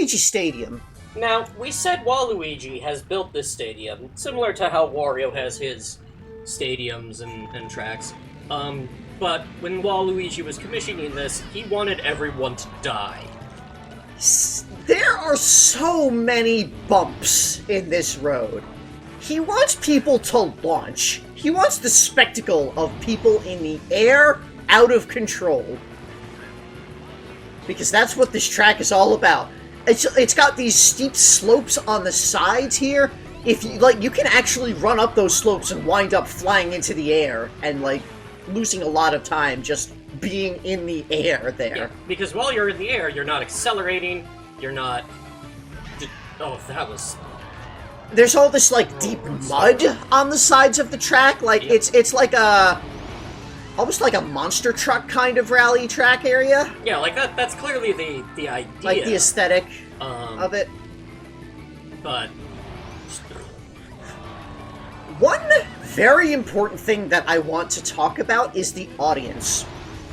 Waluigi Stadium. Now, we said Waluigi has built this stadium, similar to how Wario has his stadiums and tracks. But when Waluigi was commissioning this, he wanted everyone to die. There are so many bumps in this road. He wants people to launch. He wants the spectacle of people in the air, out of control. Because that's what this track is all about. It's got these steep slopes on the sides here. If you you can actually run up those slopes and wind up flying into the air and losing a lot of time just being in the air there. Yeah, because while you're in the air, you're not accelerating. You're not. Oh, that was. There's all this deep mud on the sides of the track. It's like a. Almost like a monster truck kind of rally track area. Yeah, that's clearly the idea. Like the aesthetic of it. But... One very important thing that I want to talk about is the audience.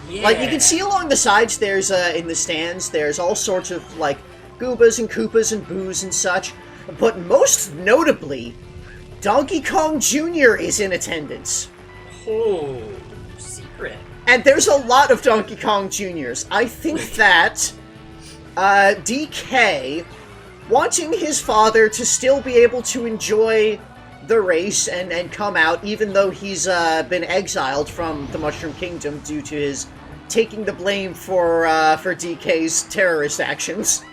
Yeah. You can see along the sides, there's, in the stands, there's all sorts of, Goombas and Koopas and Boos and such. But most notably, Donkey Kong Jr. is in attendance. Oh... secret. And there's a lot of Donkey Kong Juniors. I think that DK, wanting his father to still be able to enjoy the race and come out, even though he's been exiled from the Mushroom Kingdom due to his taking the blame for DK's terrorist actions,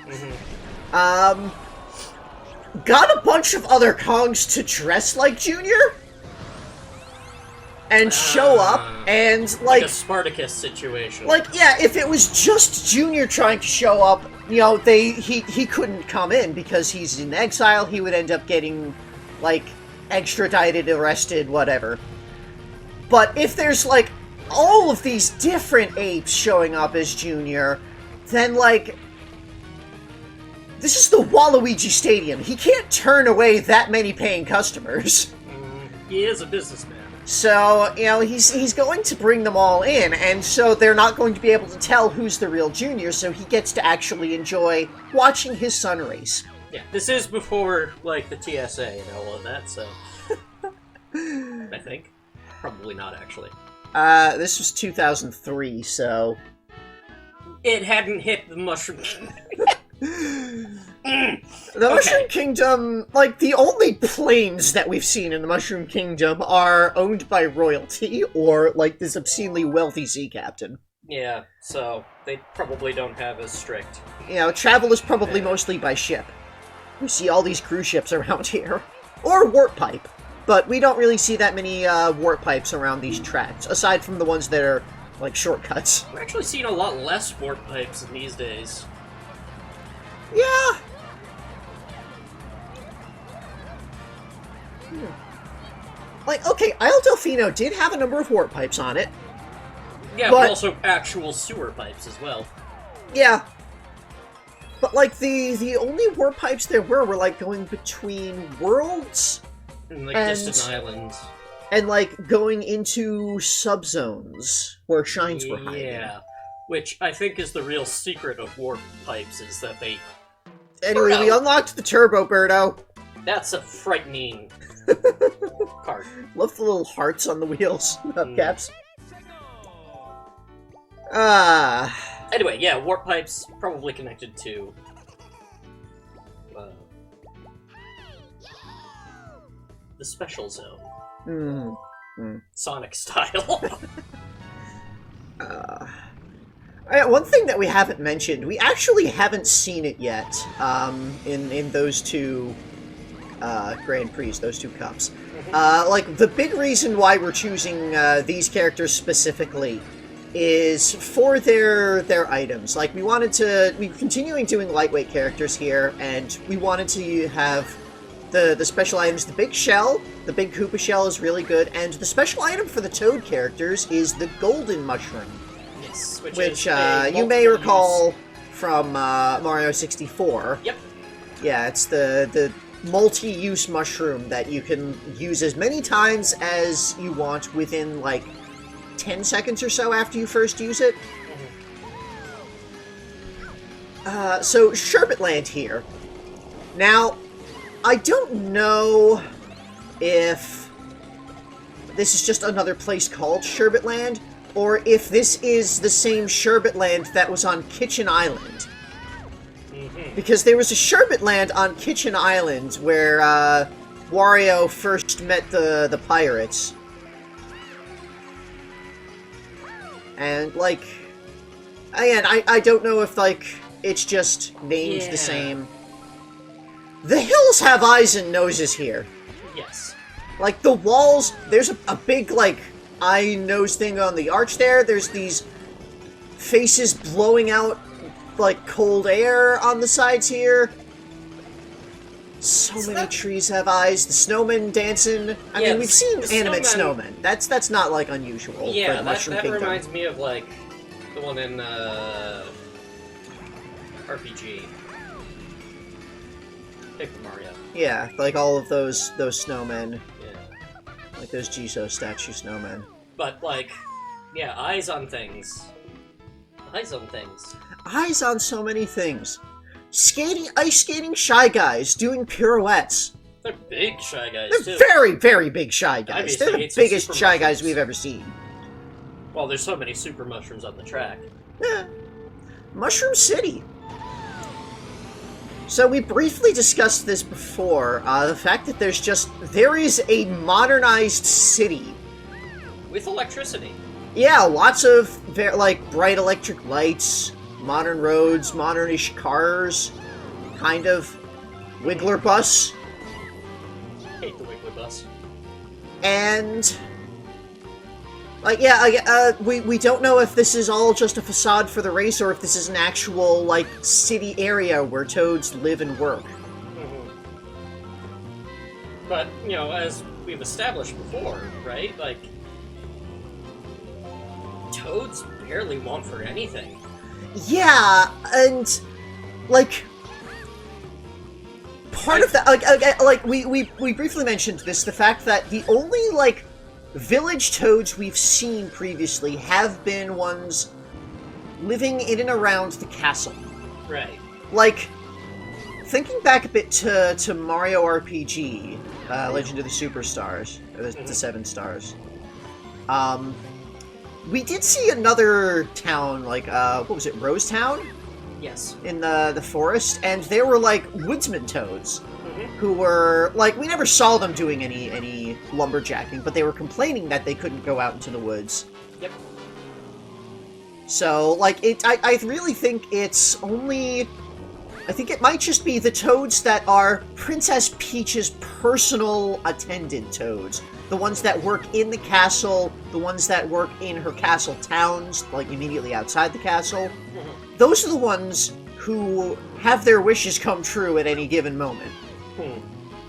got a bunch of other Kongs to dress like Junior and show up, and like a Spartacus situation. Yeah, if it was just Junior trying to show up, he couldn't come in because he's in exile. He would end up getting extradited, arrested, whatever. But if there's all of these different apes showing up as Junior, then this is the Waluigi Stadium. He can't turn away that many paying customers. He is a businessman. So, he's going to bring them all in, and so they're not going to be able to tell who's the real Junior, so he gets to actually enjoy watching his son race. Yeah, this is before, the TSA and all of that, so... I think. Probably not, actually. This was 2003, so... It hadn't hit the Mushroom Kingdom. The Mushroom Kingdom, the only planes that we've seen in the Mushroom Kingdom are owned by royalty, or, this obscenely wealthy sea captain. Yeah, so they probably don't have as strict. Travel is probably mostly by ship. We see all these cruise ships around here. Or warp pipe. But we don't really see that many warp pipes around these tracks, aside from the ones that are, shortcuts. We're actually seeing a lot less warp pipes in these days. Yeah. Okay, Isle Delfino did have a number of warp pipes on it. Yeah, but also actual sewer pipes as well. Yeah. But, the only warp pipes there were going between worlds... And, distant islands. And, going into subzones where shines were hiding. Yeah. Which I think is the real secret of warp pipes, is that they... Anyway, we unlocked the turbo, Birdo. That's a frightening card. Love the little hearts on the wheels. Hubcaps. Anyway, yeah, warp pipes probably connected to... the special zone. Sonic style. One thing that we haven't mentioned, we actually haven't seen it yet in those two Grand Prix, those two cups. The big reason why we're choosing these characters specifically is for their items. We're continuing doing lightweight characters here, and we wanted to have the special items. The big shell, the big Koopa shell is really good, and the special item for the Toad characters is the golden mushroom. Yes, which you may recall from Mario 64. Yep. Yeah, it's the multi-use mushroom that you can use as many times as you want within, 10 seconds or so after you first use it. So Sherbet Land here. Now, I don't know if this is just another place called Sherbet Land, or if this is the same Sherbet Land that was on Kitchen Island. Because there was a Sherbet Land on Kitchen Island where Wario first met the pirates. And, like, again, I don't know if, like, it's just named the same. The hills have eyes and noses here. Yes. Like, the walls, there's a big, like, eye-nose thing on the arch there. There's these faces blowing out, like, cold air on the sides here. So many trees have eyes. The snowmen dancing. I mean, we've seen animate snowmen. That's not, like, unusual for the Mushroom Kingdom. That reminds me of, like, the one in, RPG. Paper Mario. Yeah, like all of those snowmen. Yeah. Like those Jizo statue snowmen. But, like, yeah, eyes on things. Eyes on things. Eyes on so many things. Ice skating Shy Guys doing pirouettes. They're big Shy Guys, They're too. very, very big Shy Guys. Obviously, They're the biggest Shy Guys we've ever seen. Well, there's so many super mushrooms on the track. Yeah. Mushroom City. So we briefly discussed this before, the fact that there is a modernized city. With electricity. Yeah, lots of, like, bright electric lights, modern roads, modern-ish cars, kind of. Wiggler bus. Hate the Wiggler bus. And, like, yeah, we don't know if this is all just a facade for the race or if this is an actual, like, city area where Toads live and work. But, you know, as we've established before, right? Like, Toads barely want for anything. Yeah, and, like, part of that, like, we briefly mentioned this, the fact that the only, like, village Toads we've seen previously have been ones living in and around the castle. Right. Like, thinking back a bit to Mario RPG, Legend of the Superstars, or the 7 Stars, we did see another town, like, what was it, Rose Town? Yes. In the forest, and they were, like, woodsman Toads. Who were, like, we never saw them doing any lumberjacking, but they were complaining that they couldn't go out into the woods. Yep. So, like, I really think it's only... I think it might just be the Toads that are Princess Peach's personal attendant Toads. The ones that work in the castle, the ones that work in her castle towns, like, immediately outside the castle. Those are the ones who have their wishes come true at any given moment.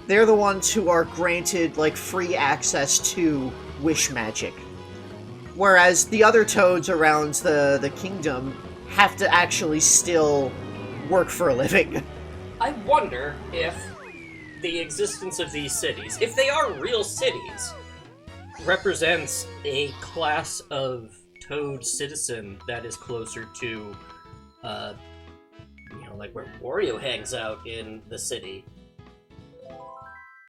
They're the ones who are granted, like, free access to wish magic. Whereas the other Toads around the kingdom have to actually still work for a living. I wonder if the existence of these cities, if they are real cities, represents a class of Toad citizen that is closer to, you know, like where Wario hangs out in the city.